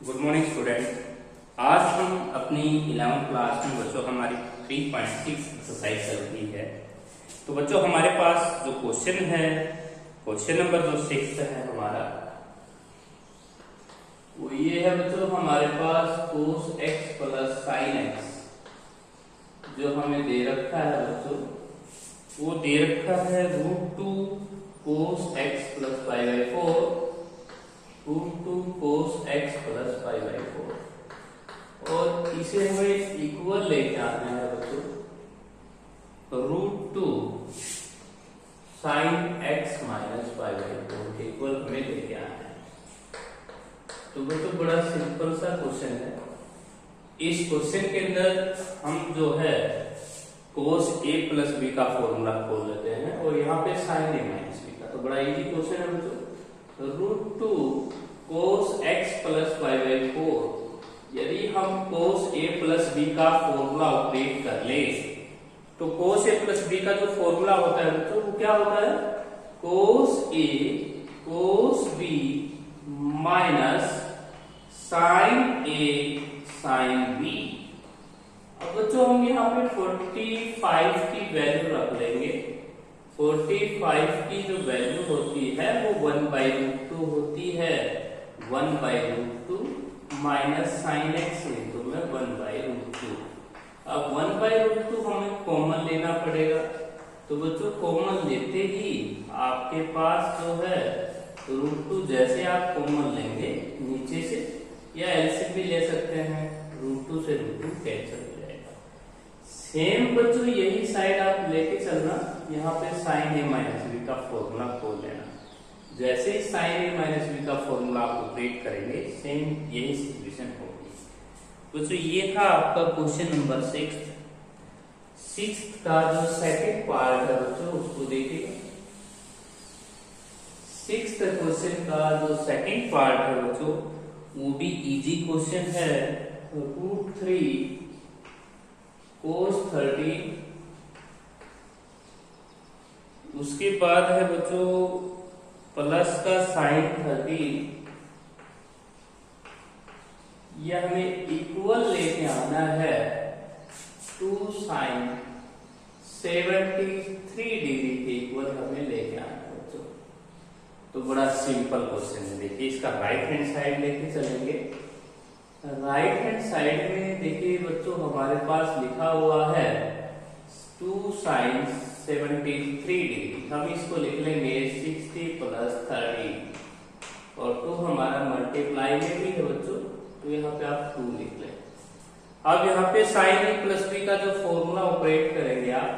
Good morning student. आज हम अपनी 11th क्लास में बच्चों हमारी 3.6 एक्सरसाइज चल रही है। तो बच्चों हमारे पास जो क्वेश्चन है, क्वेश्चन नंबर जो 6 है हमारा, वो ये है बच्चों, हमारे पास cos x plus sin x जो हमें दे रखा है बच्चों, वो दे रखा है √2 cos x plus pi by 4 √2 cos x plus pi by 4, और इसे हमें इक्वल लेके आना है बच्चों √2 sin x minus pi by 4 के इक्वल हमें लेके आना है। तो बच्चों बड़ा सिंपल सा क्वेश्चन है। इस क्वेश्चन के अंदर हम जो है cos a प्लस b का फॉर्मूला खोल लेते हैं और यहाँ पे sin a माइनस b का। तो बड़ा इजी क्वेश्चन है बच्चों। √2 cos x plus pi by 4, यदि हम cos a प्लस b का फॉर्मूला ऑपरेट कर ले तो cos a प्लस b का जो फॉर्मूला होता है बच्चों वो क्या होता है, cos a cos b minus sin a sin b। अब बच्चों हम यहाँ पे 45 की वैल्यू रख लेंगे। 45 की जो वैल्यू होती है वो 1/√2 होती है। 1/√2 माइनस साइन एक्स इंटू में 1/√2। अब 1/√2 हमें कॉमन लेना पड़ेगा। तो बच्चों कॉमन लेते ही आपके पास जो है √2, जैसे आप कॉमन लेंगे नीचे से, या एलसीएम भी ले सकते हैं, √2 से √2 कैंसिल हो जाएगा। सेम बच्चों यही साइड आप लेके चलना, यहाँ पे sin a माइनस b का फॉर्मूला खोल लेना। जैसे ही sin a माइनस b का फॉर्मूला आप ऑपरेट करेंगे, सेम यही सिचुएशन होगी। बच्चों ये था आपका क्वेश्चन नंबर 6 का जो सेकंड पार्ट है बच्चों उसको देखिए। 6th क्वेश्चन का जो सेकंड पार्ट है बच्चों वो भी इजी क्वेश्चन है। √3 cos 30, उसके बाद है बच्चों प्लस का sin 30, यह हमें इक्वल लेके आना है 2 sin 73 डिग्री के इक्वल हमें लेके आना है बच्चों। तो बड़ा सिंपल क्वेश्चन है। देखिए इसका राइट हैंड साइड लेके चलेंगे। राइट हैंड साइड में देखिए बच्चों हमारे पास लिखा हुआ है 2 sin 73 डिग्री। हम इसको लिख लेंगे 60 प्लस 30, और 2 हमारा मल्टीप्लाई में भी है बच्चों, तो यहाँ पे आप 2 लिख लें। अब यहाँ पे sin a प्लस b का जो फॉर्मूला ऑपरेट करेंगे आप,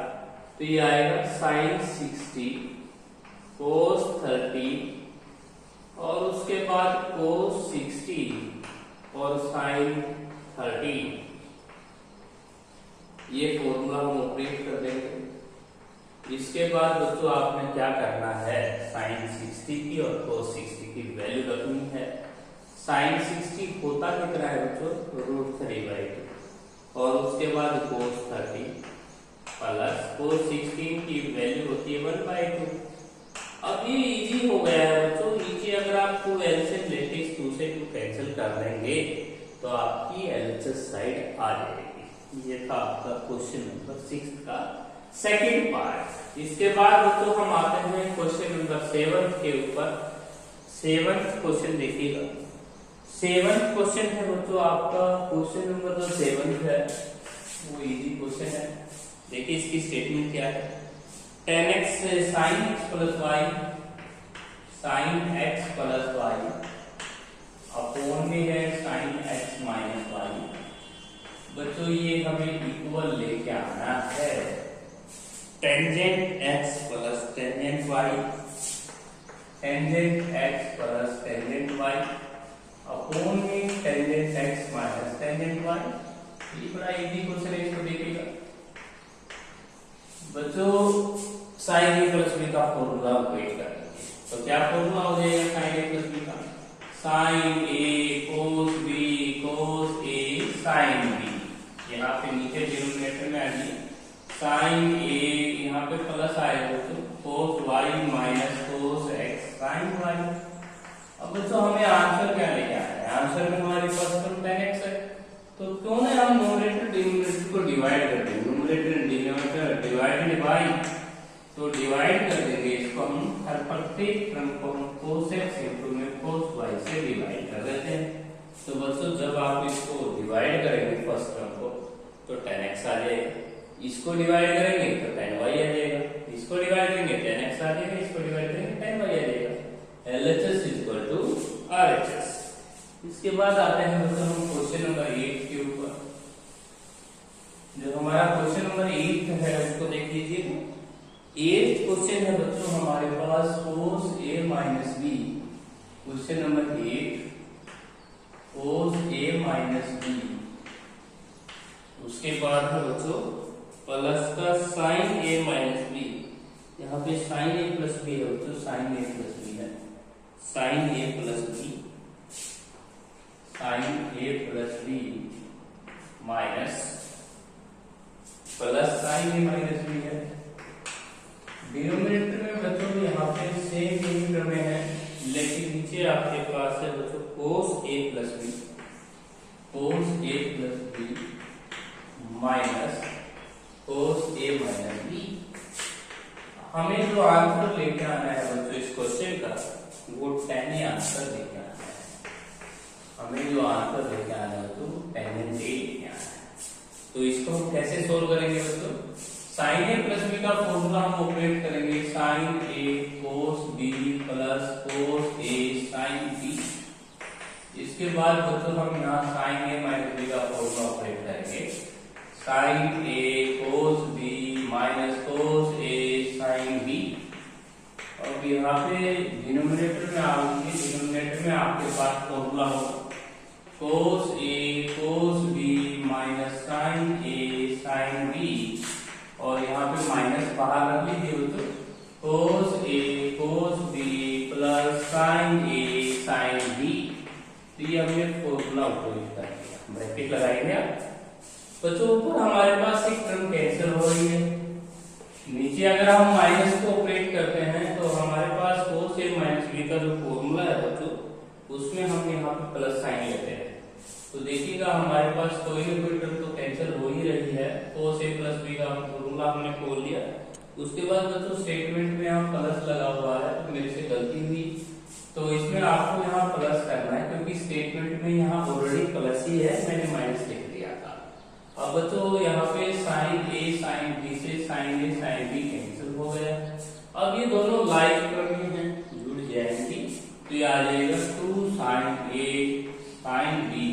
तो ये आएगा sin 60 cos 30 और उसके बाद cos 60 और sin 30। ये फॉर्मूला हम ऑपरेट कर देंगे। इसके बाद बच्चों आपने क्या करना है, sin 60 की और cos 60 की वैल्यू रखनी है। sin 60 होता कितना है बच्चों, √3/2, और उसके बाद cos 30 प्लस cos 16 की वैल्यू होती है 1/2। अब ये इजी हो गया है बच्चों। नीचे अगर आप 2 एलसीएम लेके इस 2 से 2 कैंसिल कर देंगे तो आपकी एलएचएस साइड आ जाएगी। ये था आपका क्वेश्चन नंबर 6 का सेकंड पार्ट। इसके बाद बच्चों हम आते हैं क्वेश्चन नंबर 7 के ऊपर। 7th क्वेश्चन देखिएगा। 7th क्वेश्चन है बच्चों आपका, क्वेश्चन नंबर जो 7 है वो इजी क्वेश्चन है। देखिए इसकी स्टेटमेंट क्या है, 10x sin x plus y sin x plus y upon में है sin x माइनस y। बच्चों ये हमें इक्वल लेके आना है tangent x plus tangent y, tangent x plus tangent y upon में tangent x minus tangent y। ये बड़ा इजी क्वेश्चन है, इसको देखिएगा बच्चों। sin a प्लस b का फॉर्मूला ऑपरेट करेंगे तो क्या फॉर्मूला हो जाएगा sin a प्लस b का, sin a cos b cos a sin b। यहाँ पे नीचे डिनोमिनेटर में आ गई sin a, यहाँ पे प्लस आएगा तो cos y minus cos x sin y। अब बच्चों हमें आंसर क्या लेके आना है, आंसर में हमारे पास डिवाइड कर देंगे, numerator and denominator divided by, तो डिवाइड कर देंगे इसको हम, हर प्रत्येक क्रम को हम cos x इंटू में cos y से डिवाइड कर देते हैं। तो बच्चों जब आप इसको डिवाइड करेंगे फर्स्ट क्रम को तो tan x आ जाएगा, इसको डिवाइड करेंगे तो tan y आ जाएगा, इसको डिवाइड करेंगे tan x आ जाएगा, इसको डिवाइड करेंगे tan y आ जाएगा। LHS equal to RHS। इसके बाद आते हैं बच्चों हम क्वेश्चन नंबर 8 के ऊपर। जो हमारा क्वेश्चन नंबर 8 है उसको देख लीजिए। 8 क्वेश्चन है बच्चों हमारे पास cos a minus b। Question number 8 cos a minus b। उसके बाद है बच्चों प्लस का sin a माइनस b। यहाँ पे sin a प्लस b है बच्चों, sin a प्लस b है, sin a plus b, sin a plus b minus plus sin a minus b है। डिनोमिनेटर में बच्चों यहाँ पे सेम ही प्रमेय है, लेकिन नीचे आपके पास है बच्चों cos a plus b, cos a plus b minus cos a minus b। हमें जो आंसर लेके आना है बच्चों इस क्वेश्चन का वो tan a आंसर लेके आना है। हमें जो आंसर लेके आना है तो tan a लेके आना है। तो इसको हम कैसे सोल्व करेंगे बच्चों? sin a प्लस b का फॉर्मूला हम ऑपरेट करेंगे, sin a cos b plus cos a sin b। इसके बाद बच्चों हम यहाँ sin a माइनस b का फॉर्मूला ऑपरेट करेंगे, sin a cos b minus cos a sin b। और यहाँ पे डिनोमिनेटर में आएंगे, डिनोमिनेटर में आपके पास फॉर्मूला होगा cos a cos b minus sin a sin b। और यहाँ पे माइनस बाहर रख लीजिए बच्चों, cos a cos b plus sin a sin b। तो ये हमने फॉर्मूला उपयोग कर दिया, ब्रैकेट लगाएंगे आप बच्चों। ऊपर हमारे पास एक टर्म कैंसिल हो रही है, नीचे अगर हम माइनस को ऑपरेट करते हैं तो हमारे पास cos a माइनस b का जो फॉर्मूला है बच्चों उसमें हम यहाँ पे प्लस साइन लेते हैं। तो देखिएगा हमारे पास कोई ना कोई टर्म तो कैंसिल हो ही रही है, cos a प्लस b का फॉर्मूला हमने खोल लिया। उसके बाद बच्चों स्टेटमेंट में यहाँ प्लस लगा हुआ है, तो मेरे से गलती हुई, तो इसमें आपको यहाँ प्लस करना है क्योंकि स्टेटमेंट में यहाँ ऑलरेडी प्लस ही है, मैंने माइनस लिख दिया था। अब बच्चों यहाँ पे sin a sin b से sin a sin b cancel हो गया। अब ये दोनों लाइक टर्म हैं, जुड़ जाएंगी, तो ये आ जाएगा 2 sin a sin b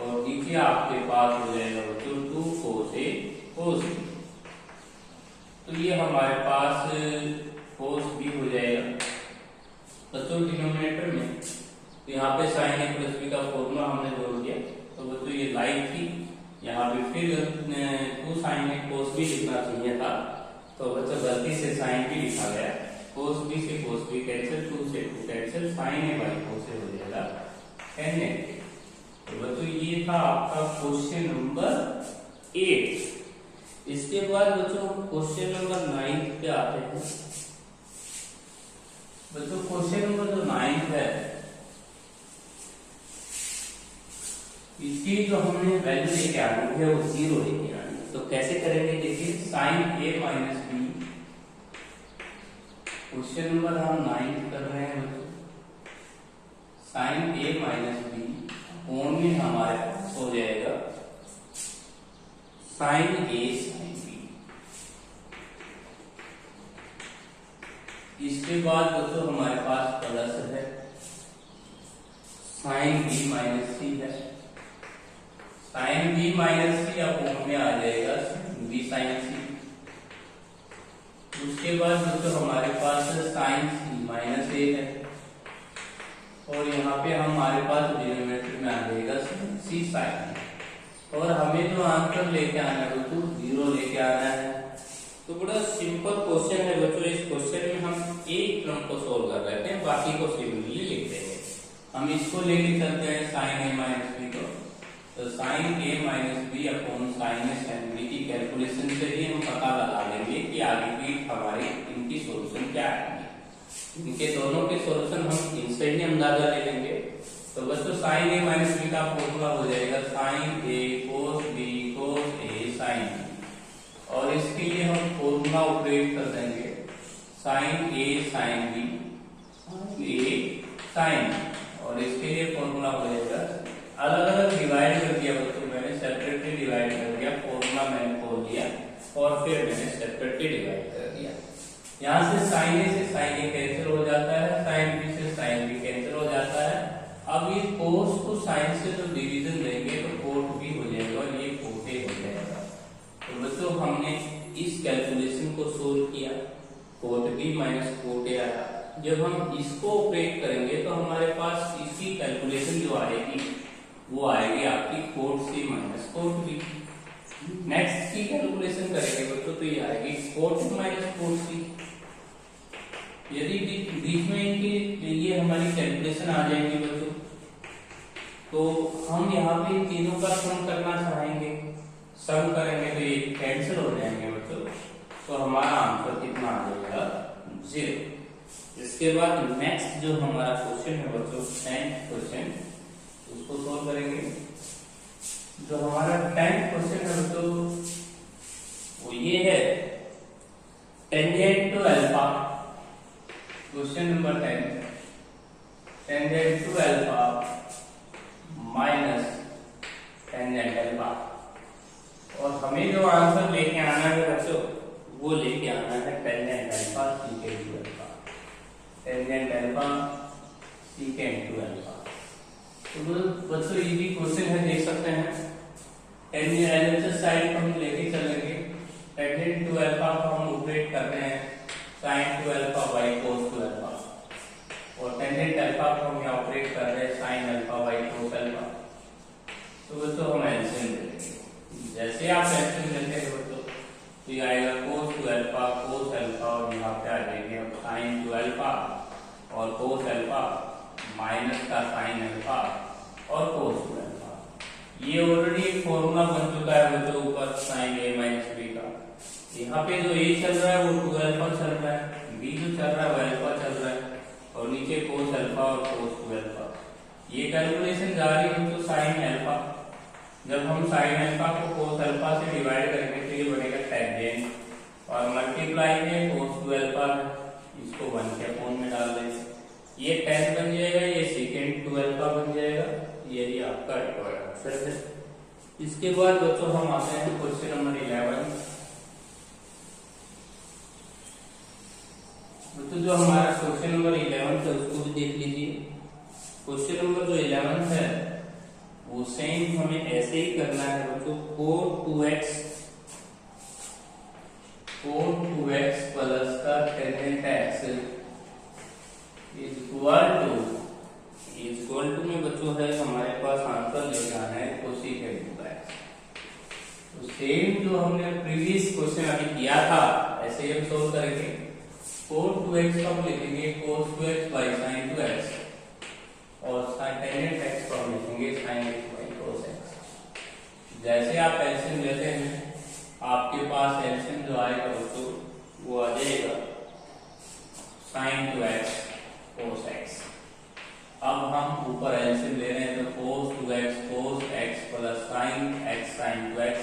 और नीचे आपके पास हो जाएगा बच्चों 2 cos a cos b। तो ये हमारे पास cos b हो जाएगा बच्चों डिनोमिनेटर में। तो यहाँ पे sin a प्लस b का फॉर्मूला हमने जोड़ दिया, तो बच्चों ये लाइक थी, यहाँ पे फिर 2 sin a cos b लिखना चाहिए था, तो बच्चों गलती से sin b लिखा गया। cos b से cos b कैंसिल, 2 से 2 cancel, sin a by cos a हो जाएगा tan a। तो बच्चों ये था आपका क्वेश्चन नंबर 8। इसके बाद बच्चों क्वेश्चन नंबर 9 पे आते हैं। बच्चों क्वेश्चन नंबर जो 9 है इसकी जो हमने वैल्यू लेके आनी है वो 0 लेके आनी है। तो कैसे करेंगे देखिए, sin a minus b, question number हम 9 कर रहे हैं बच्चों, sin a माइनस b कोण में हमारे पास हो जाएगा sin a sin b। इसके बाद बच्चों हमारे पास प्लस है, sin b माइनस c है, sin b माइनस c अब कोण में आ जाएगा b sin c। उसके बाद बच्चों हमारे पास sin c माइनस a है, और यहाँ पे हमारे पास डिनोमिनेटर में आ जाएगा c sin। और हमें जो आंसर लेके आना है तो 0 लेके आना है। तो बड़ा सिंपल क्वेश्चन है बच्चों, इस क्वेश्चन में हम एक टर्म को सोल्व कर रहे थे, बाकी को सिमिलरली लिख देंगे। हम इसको लेके चलते हैं sin a माइनस b को, तो sin a minus b upon sin a sin b की कैलकुलेशन से ही हम पता लगा लेंगे कि आगे की हमारी इनकी सोल्यूशन क्या है। इनके दोनों के सॉल्यूशन हम इनसे ही अंदाजा ले लेंगे। तो बच्चों sin a माइनस b का फॉर्मूला हो जाएगा sin a cos b cos a sine B, और इसके लिए हम फॉर्मूला ऑपरेट कर देंगे sine A sine B, A sine B, और इसके लिए फॉर्मूला हो जाएगा, अलग अलग डिवाइड कर दिया बच्चों, मैंने सेपरेटली डिवाइड कर दिया, फॉर्मूला मैंने खोल दिया और फिर मैंने सेपरेटली डिवाइड कर दिया। यहाँ से साइन ए से साइन ए कैंसिल हो जाता है, साइन बी से साइन बी कैंसिल हो जाता है। अब ये कोस को साइन से जो डिवीजन देंगे तो कोट भी हो जाएगा और ये कोटे हो जाएगा। तो बच्चों हमने इस कैलकुलेशन को सोल्व किया, cot B minus cot A आया। जब हम इसको ऑपरेट करेंगे तो हमारे पास इसकी कैलकुलेशन जो आएगी वो आएगी आपकी कोट सी माइनस कोट बी। नेक्स्ट की कैलकुलेशन करेंगे बच्चों तो ये आएगी कोट माइनस कोट सी। यदि बीच में इनकी ये हमारी कैलकुलेशन आ जाएंगे बच्चों तो हम यहाँ पे इन तीनों का सम करना चाहेंगे, सम करेंगे तो ये कैंसिल हो जाएंगे बच्चों, तो हमारा आंसर कितना आ जाएगा 0। इसके बाद नेक्स्ट जो हमारा क्वेश्चन है बच्चों 10th क्वेश्चन, उसको सोल्व करेंगे। जो हमारा 10th क्वेश्चन है बच्चों वो ये है tangent two alpha. Question number 10, tangent two alpha minus tangent alpha, और हमें जो आंसर लेके आना है बच्चों वो लेके आना है tangent alpha secant two alpha, tangent alpha secant two alpha. तो बच्चों ये भी क्वेश्चन है, देख सकते हैं टेंजेंट साइड को हम लेके चलेंगे, टेंजेंट टू अल्फा को हम ऑपरेट कर रहे हैं sine two alpha by cos two alpha, और टेंजेंट अल्फा को हम यहाँ ऑपरेट कर रहे हैं sine alpha by cos alpha. तो बच्चों हम एलसीएम ले लेंगे। जैसे आप एलसीएम लेते हैं बच्चों तो ये आएगा कोस टू अल्फा कोस अल्फा, और यहाँ पे आ जाएंगे हम साइन टू अल्फा और कोस अल्फा माइनस का साइन अल्फा और कोस टू अल्फा। ये ऑलरेडी एक फॉर्मूला बन चुका है बच्चों ऊपर साइन ए माइनस बी का। यहाँ पे जो ए चल रहा है वो 2 अल्फा चल रहा है, बी जो चल रहा है वो अल्फा चल रहा है, और नीचे कोस अल्फा और कोस 2 अल्फा। ये कैलकुलेशन जारी हो तो साइन अल्फा, जब हम साइन अल्फा को कोस अल्फा से डिवाइड करेंगे तो ये बनेगा टेंजेंट, और मल्टीप्लाई में कोस 2 अल्फा इसको 1 के अपॉन में डाल देंगे, ये 10 बन जाएगा, ये सेकेंड 2 अल्फा बन जाएगा। यही आपका रिक्वायर्ड आंसर है। इसके बाद बच्चों हम आते हैं क्वेश्चन नंबर 11। तो जो हमारा क्वेश्चन नंबर 11 है उसको भी देख लीजिए। क्वेश्चन नंबर जो 11 है वो सेम हमें ऐसे ही करना है बच्चों, कोट 2x प्लस का टेंजेंट x इक्वल टू में बच्चों है हमारे पास आंसर लेना है कोसेकेंट 2x। तो सेम जो हमने प्रीवियस क्वेश्चन अभी किया था ऐसे ही हम सोल्व करेंगे। कोट 2x को हम लिखेंगे cos 2x by sin 2x, और टेंजेंट x को हम लिखेंगे sin x by cos x। जैसे आप एलसीएम लेते हैं आपके पास एलसीएम जो आएगा उसको वो आ जाएगा sin 2x cos x। अब हम ऊपर एलसीएम ले रहे हैं तो cos 2x cos x plus sin x sin 2x।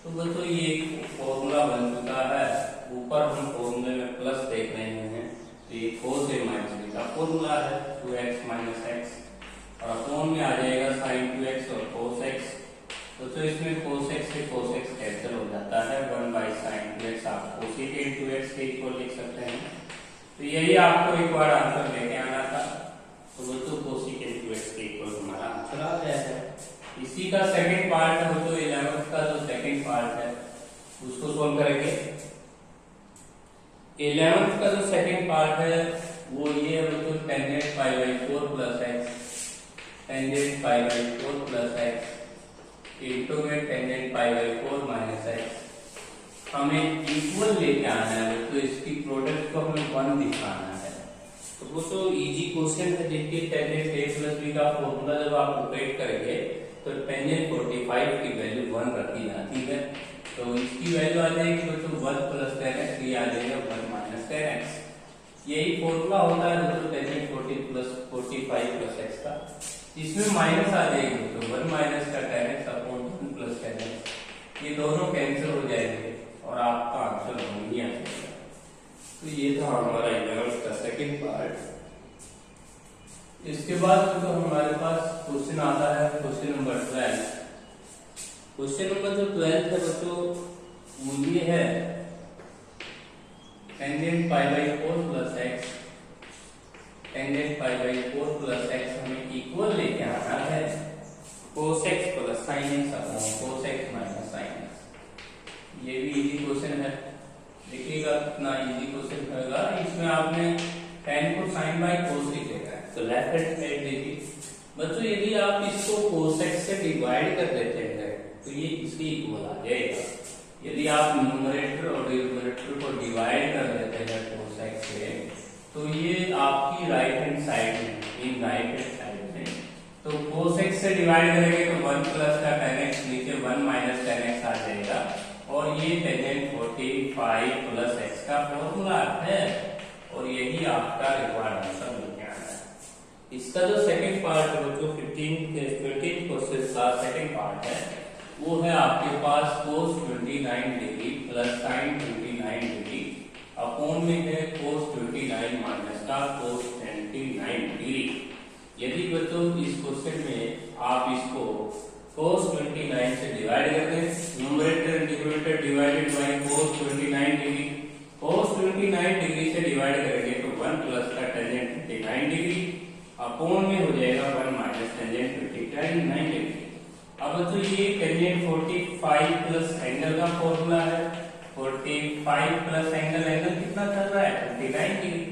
तो बच्चों ये एक फॉर्मूला बन चुका है, ऊपर हम फॉर्मूले में प्लस देख रहे हैं तो ये cos a माइनस b का फॉर्मूला है 2x माइनस x, और अपॉन में आ जाएगा sin 2x और cos x। तो इसमें cos x से cos x कैंसिल हो जाता है, 1 बाई sin 2x आप कोसेकेंट 2x के इक्वल लिख सकते हैं। तो यही आपको एक बार आंसर लेके आना था, तो बच्चों कोसेकेंट 2x के इक्वल हमारा आंसर आ गया है। इसी का सेकंड पार्ट है बच्चों 11th का जो सेकंड पार्ट है उसको सोल्व करेंगे। 11th का जो सेकंड पार्ट है वो ये है बच्चों tangent pi by 4 plus x, tangent pi by 4 plus x into में tangent pi by 4 minus x। हमें इक्वल लेके आना है बच्चों, इसकी प्रोडक्ट को हमें 1 दिखाना है। तो वो तो इजी क्वेश्चन है, देखिए टेंजेंट a प्लस b का फॉर्मूला जब आप ऑपरेट करेंगे तो टेंजेंट 45 की वैल्यू 1 रखी जाती है, तो इसकी वैल्यू आ जाएगी बच्चों 1 प्लस 10x, ये आ जाएगा 1 माइनस 10x। यही फॉर्मूला होता है दोस्तों टेंजेंट 45 प्लस x का। इसमें माइनस आ जाएगी तो 1 माइनस का 10x अपॉन 1 प्लस 10x। ये दोनों कैंसिल हो जाएंगे और आपका आंसर नहीं आ जाएगा। तो ये था हमारा 11th का सेकंड पार्ट। इसके बाद तो हमारे पास क्वेश्चन आता है क्वेश्चन नंबर 12। क्वेश्चन नंबर जो 12 है बच्चों वो ये है tangent pi by 4 plus x, tangent pi by 4 plus x हमें इक्वल लेके आना है cos x plus sin x upon cos x minus sin x। ये भी इजी क्वेश्चन है, देखिएगा कितना इजी क्वेश्चन होगा। इसमें आपने tan को sin बाई cos लिख देना है। तो लेफ्ट हैंड साइड देखिए बच्चों, यदि आप इसको cos x से डिवाइड कर देते हैं तो ये इसके इक्वल आ जाएगा। यदि आप न्यूमरेटर और डिनोमिनेटर को डिवाइड कर देते हैं cos x से तो ये आपकी राइट हैंड साइड में, इन राइट हैंड साइड में, तो cos x से डिवाइड करेंगे तो 1 प्लस का tan x, नीचे 1 माइनस tan x आ जाएगा और ये टेंजेंट 45 प्लस x का फॉर्मूला है और यही आपका रिक्वायर्ड आंसर मिल गया है। इसका जो सेकंड पार्ट है बच्चों 15 क्वेश्चन का सेकंड पार्ट है वो है आपके पास cos 29 degree plus sin 29 degree upon में है cos 29 माइनस का cos 29 डिग्री। यदि बच्चों इस क्वेश्चन में आप इसको cos 29 से डिवाइड कर दें, numerator denominator divided by cos 29 degree, cos 29 degree से डिवाइड करेंगे तो 1 प्लस का टेंजेंट 29 डिग्री अपॉन में हो जाएगा 1 माइनस टेंजेंट 59 डिग्री। अब तो ये टेंजेंट 45 प्लस एंगल का फॉर्मूला है। 45 प्लस एंगल, एंगल कितना चल रहा है 29 डिग्री,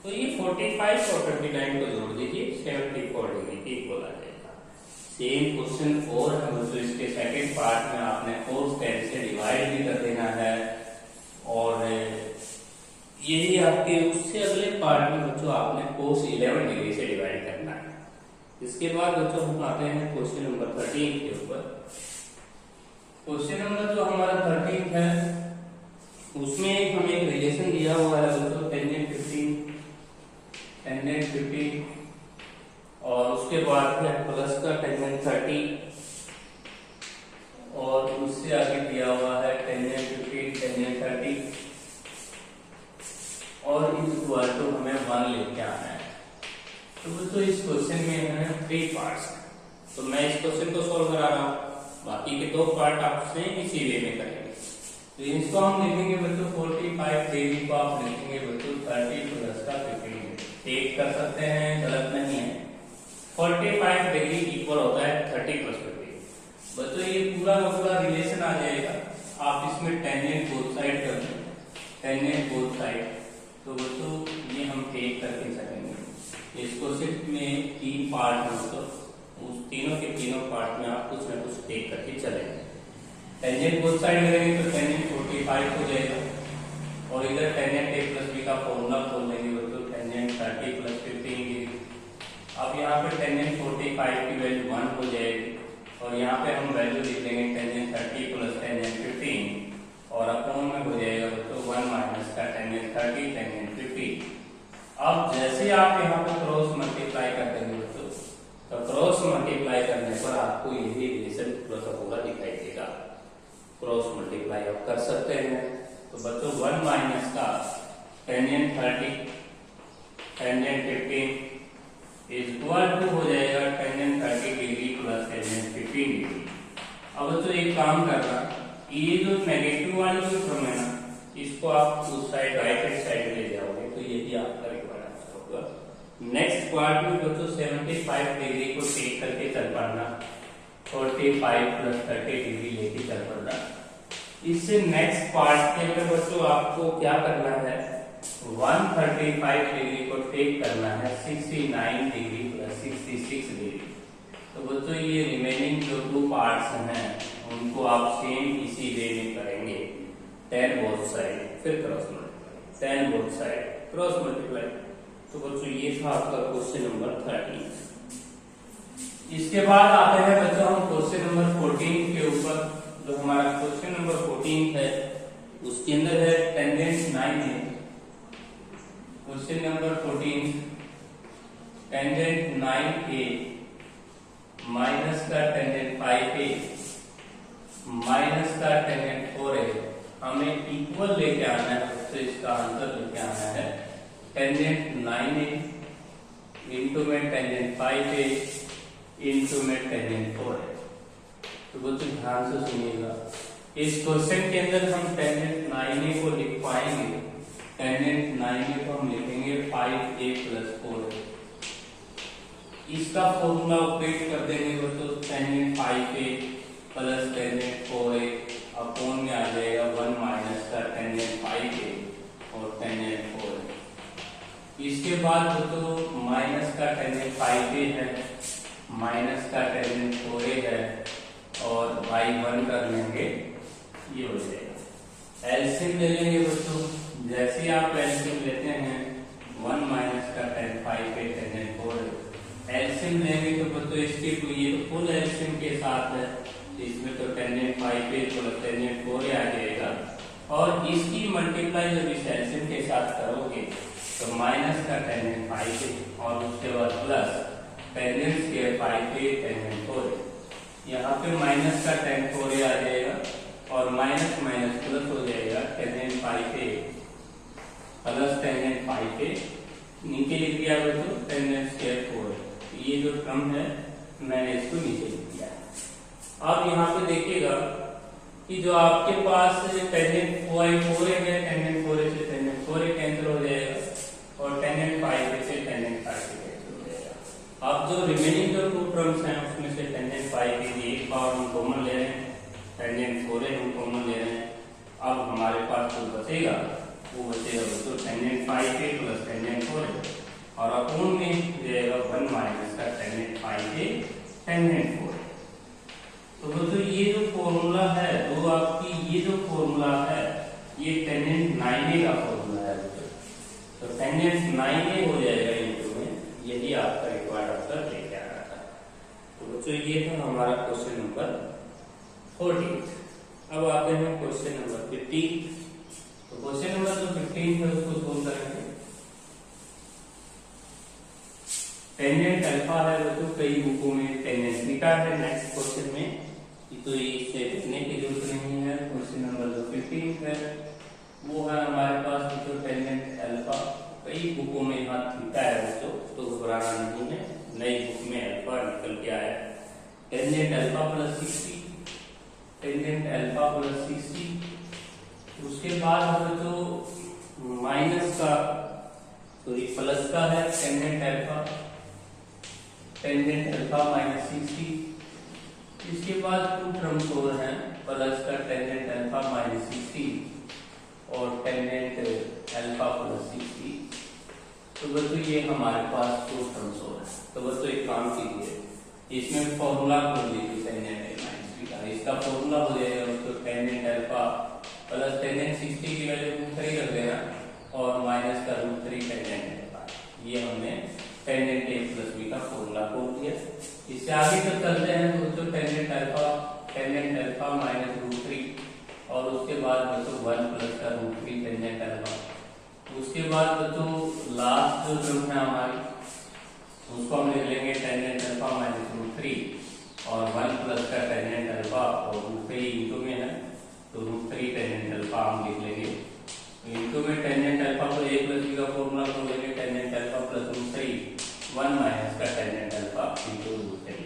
तो ये 45 और 29 को जोड़ दीजिए 74 डिग्री के इक्वल आ जाएगा। सेम क्वेश्चन और है बच्चों, इसके सेकंड पार्ट में आपने cos 10 से डिवाइड भी कर देना है और यही आपके उससे अगले पार्ट में बच्चों आपने cos 11 डिग्री से डिवाइड करना है। इसके बाद बच्चों हम आते हैं क्वेश्चन नंबर 13 के ऊपर। क्वेश्चन नंबर जो हमारा 13 है उसमें हमें एक रिलेशन दिया हुआ है बच्चों टेंजेंट 15 और उसके बाद है प्लस का टेंजेंट 30 और उससे आगे दिया हुआ है टेंजेंट 15 टेंजेंट 30 और इक्वल टू हमें 1 लेके आना है। तो दोस्तों इस क्वेश्चन में हमें 3 पार्ट्स हैं, तो मैं इस क्वेश्चन को सॉल्व करा रहा हूँ, बाकी के 2 पार्ट आपसे इसी वे में करेंगे। तो इसको हम लिखेंगे बच्चों 45 डिग्री को आप लिखेंगे बच्चों 30 प्लस का 15, टेक कर सकते हैं, गलत नहीं है। 45 डिग्री इक्वल होता है 30 प्लस 15। बच्चों ये पूरा का पूरा रिलेशन आ जाएगा। आप इसमें टेंजेंट बोथ साइड कर दें, टेंजेंट बोथ साइड, तो बच्चों ये हम टेक करके चलेंगे। इस क्वेश्चन में 3 पार्ट है, तो उस तीनों के तीनों पार्ट में आप कुछ न कुछ टेक करके चलेंगे। टेंजेंट बोथ साइड करेंगे तो टेंजेंट 45 हो जाएगा और इधर टेंजेंट a प्लस b का फॉर्मूला खोल लेंगे तो टेंजेंट 30 प्लस 15 डिग्री। अब यहाँ पे टेंजेंट 45 की वैल्यू 1 हो जाएगी और यहाँ पे हम वैल्यू लिख लेंगे टेंजेंट 30 प्लस टेंजेंट 15 और अपॉन में हो जाएगा तो 1 माइनस का टेंजेंट 30 टेंजेंट 15। अब जैसे आप यहाँ पे क्रॉस मल्टीप्लाई कर देंगे तो क्रॉस मल्टीप्लाई करने पर आपको यही रिलेशन पूरा दिखाई देगा। क्रॉस मल्टीप्लाई आप कर सकते हैं तो बच्चों 1 माइनस का tangent 30 tangent 15 is equal to हो जाएगा tangent 30 degree plus tangent 15 degree. अब बच्चों एक काम करना, ये जो नेगेटिव वाली जो टर्म है ना इसको आप उस साइड राइट हैंड साइड ले जाओगे तो यही आपका रिक्वायर्ड आंसर होगा। नेक्स्ट पार्ट में बच्चों 75 डिग्री को टेक करके चल पड़ना, 45 प्लस 30 डिग्री लेके चल पड़ना। इससे नेक्स्ट पार्ट के अंदर बच्चों आपको क्या करना है 135 डिग्री को टेक करना है 69 डिग्री प्लस 66 डिग्री। तो बच्चों ये रिमेनिंग जो 2 पार्ट्स हैं उनको आप सेम इसी वे में करेंगे, tan बोथ साइड फिर cross multiply, tan both side cross multiply. तो बच्चों ये था आपका क्वेश्चन नंबर 13। इसके बाद आते हैं बच्चों हम क्वेश्चन नंबर 14 के ऊपर। जो हमारा क्वेश्चन नंबर 14 है उसके अंदर है टेंजेंट 9 है। Question number 14 tangent 9a minus का टेंजेंट 5a माइनस का टेन फोर है, हमें इक्वल लेके आना है, उससे इसका आंसर लेके आना है टेंजेंट 9a इंटू में टेंजेंट 5a इंटू में टेंजेंट 4a। तो बच्चों ध्यान से सुनिएगा, इस क्वेश्चन के अंदर हम टेंजेंट 9a को लिख पाएंगे। टेंजेंट 9a को हम लिखेंगे 5a प्लस 4a। इसका फॉर्मूला ऑपरेट कर देंगे बच्चों, tangent 5a plus tangent 4a upon में आ जाएगा 1 माइनस का टेंजेंट 5a और टेंजेंट 4a। इसके बाद बच्चों माइनस का टेंजेंट 5a है, माइनस का टेंजेंट 4a है और बाई 1 कर लेंगे, ये हो जाएगा। एलसीएम ले लेंगे बच्चों, जैसे ही आप एलसीएम लेते हैं 1 माइनस का ten 5a tangent 4a, LCM लेंगे तो बच्चों इसके ये तो फुल एलसीएम के साथ है, इसमें तो tangent 5a plus tangent 4a आ जाएगा और इसकी मल्टीप्लाई जब इस एलसीएम के साथ करोगे तो माइनस का टेंजेंट 5a और उसके बाद plus tangent square 5a tangent 4a। यहाँ पे माइनस का टेन 4a आ जाएगा और माइनस माइनस प्लस हो जाएगा tangent 5a plus tangent 5a, नीचे लिख दिया तो टेंजेंट स्क्वायर 4a। ये जो टर्म है मैंने इसको नीचे लिख दिया। अब यहाँ पे देखिएगा कि जो आपके पास टेंजेंट 4a है, टेंजेंट 4a से टेंजेंट 4a कैंसिल हो जाएगा और टेंजेंट 5a से टेंजेंट 5a कैंसिल हो जाएगा। अब जो रिमेनिंग जो टू टर्म्स हैं उसमें से टेंजेंट 5a की एक बार हम कॉमन ले रहे हैं, टेंजेंट 4a हम कॉमन ले रहे हैं। अब हमारे पास जो बचेगा वो बचेगा तो tangent 5a plus tangent 4a और अपॉन में जाएगा 1 माइनस का टेंजेंट 5a टेंजेंट 4a। तो बच्चों ये जो फॉर्मूला है, तो आपकी ये जो फॉर्मूला है ये टेंजेंट 9a का फॉर्मूला है बच्चों। तो टेंजेंट 9a हो जाएगा इंटू में, यही आपका रिक्वायर्ड आंसर लेके आ रहा था। तो बच्चों ये था हमारा क्वेश्चन नंबर 14। अब आते हैं क्वेश्चन नंबर 15। तो क्वेश्चन नंबर जो 15 है उसको सोल्व करेंगे। टेंजेंट अल्फा है बच्चों, कई बुकों में टेंजेंट थीटा है। नेक्स्ट क्वेश्चन में तो इससे लिखने की जरूरत नहीं है। क्वेश्चन नंबर जो 15 है वो है हमारे पास बच्चों टेंजेंट अल्फा, कई बुकों में यहाँ थीटा है बच्चों, तो घबराना नहीं है, नई बुक में अल्फा निकल के आया। Tangent alpha plus 60, tangent alpha plus 60। उसके बाद बच्चों माइनस का सॉरी प्लस का है tangent alpha, tangent alpha minus 60। इसके बाद टू टर्म्स और हैं, प्लस का टेंजेंट अल्फा माइनस 60 और टेंजेंट अल्फा प्लस 60। तो बच्चों ये हमारे पास टू टर्म्स और हैं। तो बच्चों एक काम कीजिए, इसमें फॉर्मूला खोल लीजिए टेंजेंट माइनस थीटा। इसका फॉर्मूला हो जाएगा बच्चों टेंजेंट अल्फा प्लस टेंजेंट 60 की वैल्यू √3 रख देना और माइनस का √3 टेंजेंट अल्फा। ये हमने टेंजेंट a प्लस b का फॉर्मूला खोल दिया। इससे आगे तक चलते हैं तो बच्चों टेंजेंट अल्फा माइनस √3 और उसके बाद बच्चों 1 प्लस का √3 टेंजेंट अल्फा। उसके बाद बच्चों लास्ट जो टर्म है हमारी उसको हम लिख लेंगे टेंजेंट अल्फा माइनस √3 और 1 प्लस का टेंजेंट अल्फा और √3 इंटू में है तो √3 टेंजेंट अल्फा हम लिख लेंगे। इंटू में टेंजेंट अल्फा को a प्लस b का फॉर्मूला खोल लेंगे, टेंजेंट अल्फा प्लस √3 1 माइनस का टेंजेंट अल्फा इंटू √3।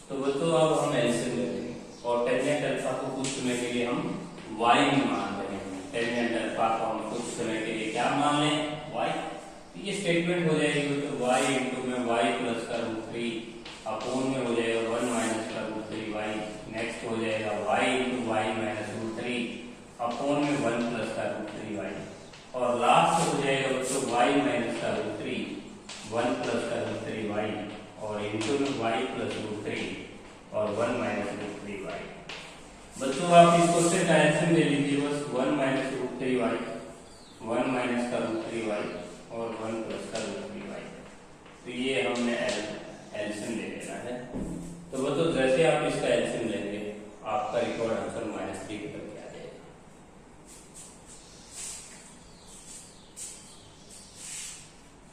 तो बच्चों अब हम एलसीएम ले लेंगे और टेंजेंट अल्फा को कुछ समय के लिए हम y में मान लेंगे। टेंजेंट अल्फा को हम कुछ समय के लिए क्या मान लें, y। ये स्टेटमेंट हो जाएगी तो y इंटू में y प्लस का √3 अपॉन में हो जाएगा 1 माइनस का √3y। नेक्स्ट हो जाएगा y into y minus √3 upon में 1 प्लस का √3y और लास्ट हो जाएगा बच्चों y माइनस का √3 1 प्लस का √3y और इंटू में y प्लस √3 और 1 माइनस √3y। बच्चों आप इस क्वेश्चन का आंसर ले लीजिए, बस 1 माइनस √3y 1 माइनस का √3y और 1 प्लस का